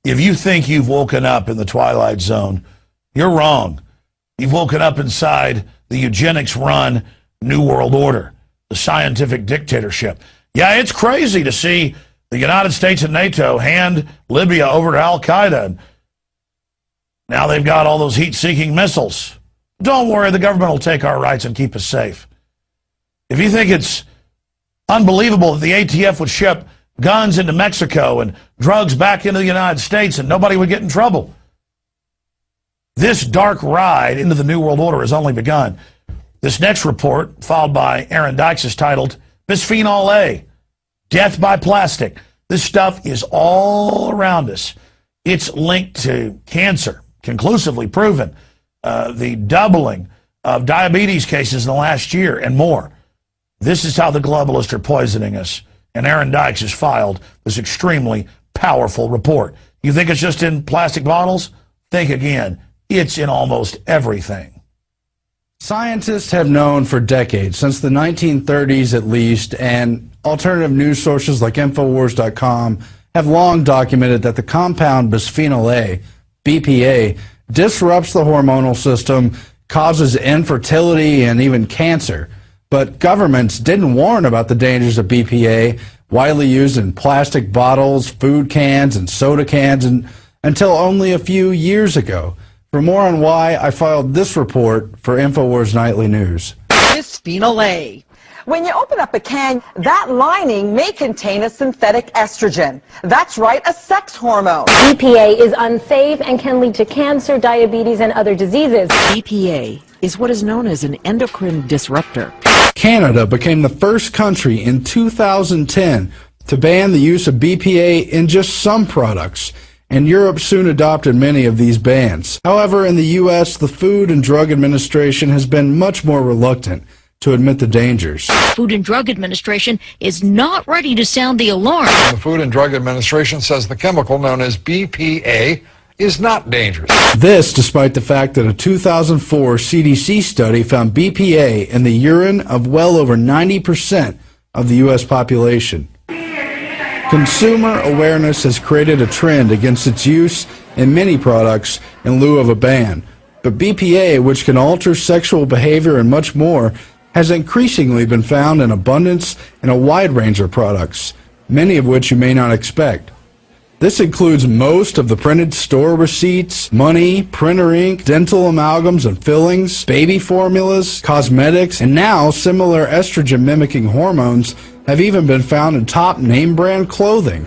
If you think you've woken up in the Twilight Zone, you're wrong. You've woken up inside the eugenics-run New World Order, the scientific dictatorship. Yeah, it's crazy to see the United States and NATO hand Libya over to al-Qaeda. And now they've got all those heat-seeking missiles. Don't worry, the government will take our rights and keep us safe. If you think it's unbelievable that the ATF would ship guns into Mexico and drugs back into the United States and nobody would get in trouble, this dark ride into the New World Order has only begun. This next report, filed by Aaron Dykes, is titled Bisfenol A, Death by Plastic. This stuff is all around us. It's linked to cancer, conclusively proven. The doubling of diabetes cases in the last year and more. This is how the globalists are poisoning us. And Aaron Dykes has filed this extremely powerful report. You think it's just in plastic bottles? Think again. It's in almost everything. Scientists have known for decades, since the 1930s at least, and alternative news sources like Infowars.com have long documented that the compound bisphenol A, BPA, disrupts the hormonal system, causes infertility and even cancer. But governments didn't warn about the dangers of BPA, widely used in plastic bottles, food cans, and soda cans, until only a few years ago. For more on why, I filed this report for Infowars Nightly News. Bisphenol A. When you open up a can, that lining may contain a synthetic estrogen. That's right, a sex hormone. BPA is unsafe and can lead to cancer, diabetes, and other diseases. BPA is what is known as an endocrine disruptor. Canada became the first country in 2010 to ban the use of BPA in just some products, and Europe soon adopted many of these bans. However, in the U.S., the Food and Drug Administration has been much more reluctant to admit the dangers. Food and Drug Administration is not ready to sound the alarm. The Food and Drug Administration says the chemical known as BPA is not dangerous. This despite the fact that a 2004 CDC study found BPA in the urine of well over 90% of the U.S. population. Consumer awareness has created a trend against its use in many products in lieu of a ban. But BPA, which can alter sexual behavior and much more, has increasingly been found in abundance in a wide range of products, many of which you may not expect. This includes most of the printed store receipts, money, printer ink, dental amalgams and fillings, baby formulas, cosmetics, and now similar estrogen-mimicking hormones have even been found in top name-brand clothing.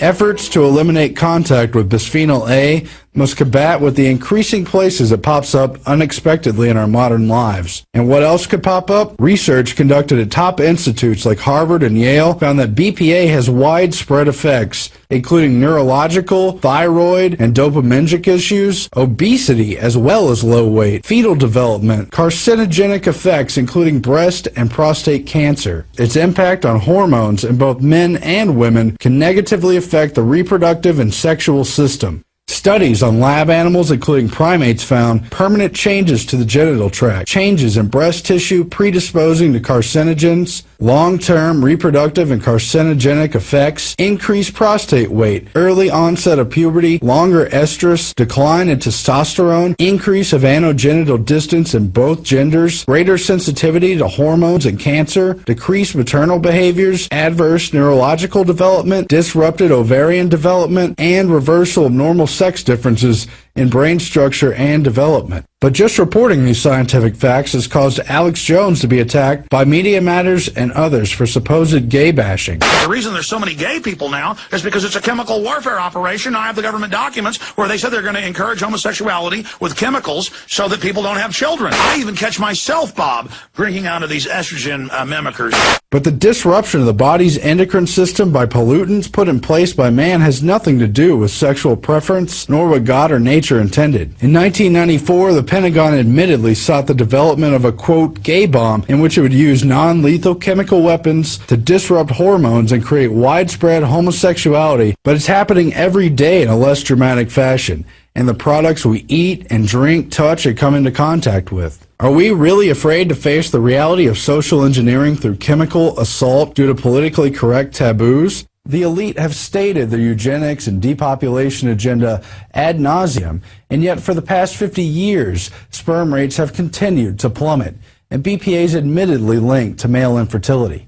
Efforts to eliminate contact with bisphenol A must combat with the increasing places it pops up unexpectedly in our modern lives. And what else could pop up? Research conducted at top institutes like Harvard and Yale found that BPA has widespread effects, including neurological, thyroid, and dopaminergic issues, obesity as well as low weight, fetal development, carcinogenic effects including breast and prostate cancer. Its impact on hormones in both men and women can negatively affect the reproductive and sexual system. Studies on lab animals, including primates, found permanent changes to the genital tract, changes in breast tissue predisposing to carcinogens, long-term reproductive and carcinogenic effects, increased prostate weight, early onset of puberty, longer estrus, decline in testosterone, increase of anogenital distance in both genders, greater sensitivity to hormones and cancer, decreased maternal behaviors, adverse neurological development, disrupted ovarian development, and reversal of normal sex differences in brain structure and development. But just reporting these scientific facts has caused Alex Jones to be attacked by Media Matters and others for supposed gay bashing. The reason there's so many gay people now is because it's a chemical warfare operation. I have the government documents where they said they're going to encourage homosexuality with chemicals so that people don't have children. I even catch myself, Bob, drinking out of these estrogen mimickers. But the disruption of the body's endocrine system by pollutants put in place by man has nothing to do with sexual preference, nor what God or nature intended. In 1994, the Pentagon admittedly sought the development of a, quote, gay bomb in which it would use non-lethal chemical weapons to disrupt hormones and create widespread homosexuality, but it's happening every day in a less dramatic fashion, and the products we eat and drink, touch, and come into contact with. Are we really afraid to face the reality of social engineering through chemical assault due to politically correct taboos? The elite have stated their eugenics and depopulation agenda ad nauseum, and yet for the past 50 years, sperm rates have continued to plummet, and BPA is admittedly linked to male infertility.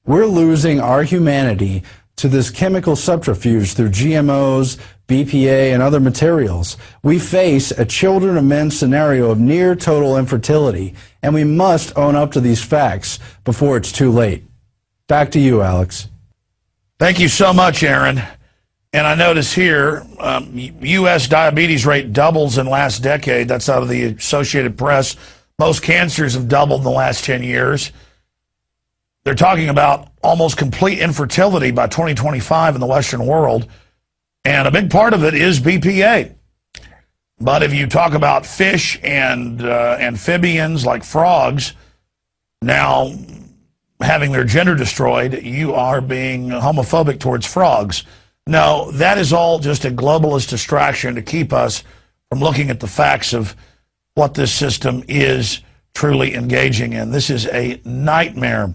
We're losing our humanity to this chemical subterfuge through GMOs, BPA, and other materials. We face a children of men scenario of near total infertility, and we must own up to these facts before it's too late. Back to you, Alex. Thank you so much, Aaron. And I notice here, U.S. diabetes rate doubles in last decade. That's out of the Associated Press. Most cancers have doubled in the last 10 years. They're talking about almost complete infertility by 2025 in the Western world. And a big part of it is BPA. But if you talk about fish and amphibians like frogs, now having their gender destroyed, you are being homophobic towards frogs. No, that is all just a globalist distraction to keep us from looking at the facts of what this system is truly engaging in. This is a nightmare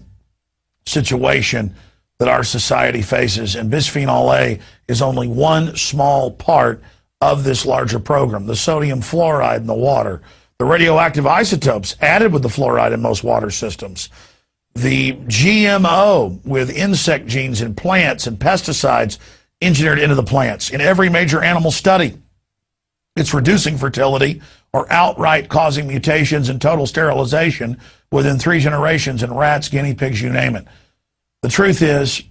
situation that our society faces, and bisphenol A is only one small part of this larger program. The sodium fluoride in the water, the radioactive isotopes added with the fluoride in most water systems, the GMO with insect genes in plants and pesticides engineered into the plants. In every major animal study, it's reducing fertility or outright causing mutations and total sterilization within 3 generations in rats, guinea pigs, you name it. The truth is,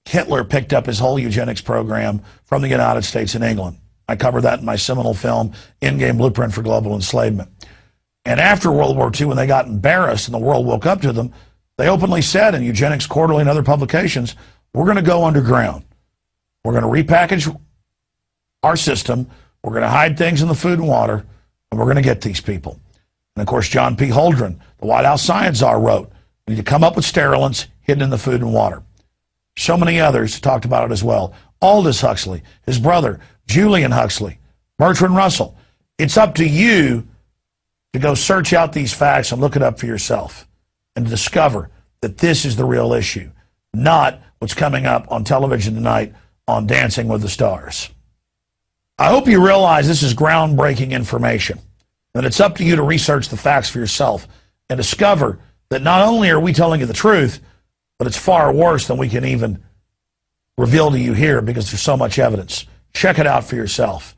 Hitler picked up his whole eugenics program from the United States and England. I covered that in my seminal film, In-Game Blueprint for Global Enslavement. And after World War II, when they got embarrassed and the world woke up to them, they openly said in Eugenics Quarterly and other publications, we're going to go underground. We're going to repackage our system. We're going to hide things in the food and water, and we're going to get these people. And of course, John P. Holdren, the White House science czar, wrote, we need to come up with sterilants hidden in the food and water. So many others talked about it as well. Aldous Huxley, his brother, Julian Huxley, Bertrand Russell. It's up to you to go search out these facts and look it up for yourself and discover that this is the real issue, not what's coming up on television tonight on Dancing with the Stars. I hope you realize this is groundbreaking information, that it's up to you to research the facts for yourself and discover that not only are we telling you the truth, but it's far worse than we can even reveal to you here because there's so much evidence. Check it out for yourself.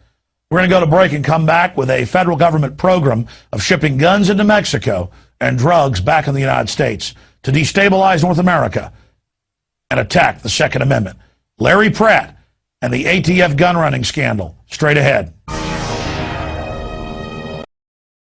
We're going to go to break and come back with a federal government program of shipping guns into Mexico and drugs back in the United States to destabilize North America and attack the Second Amendment. Larry Pratt and the ATF gun running scandal. Straight ahead.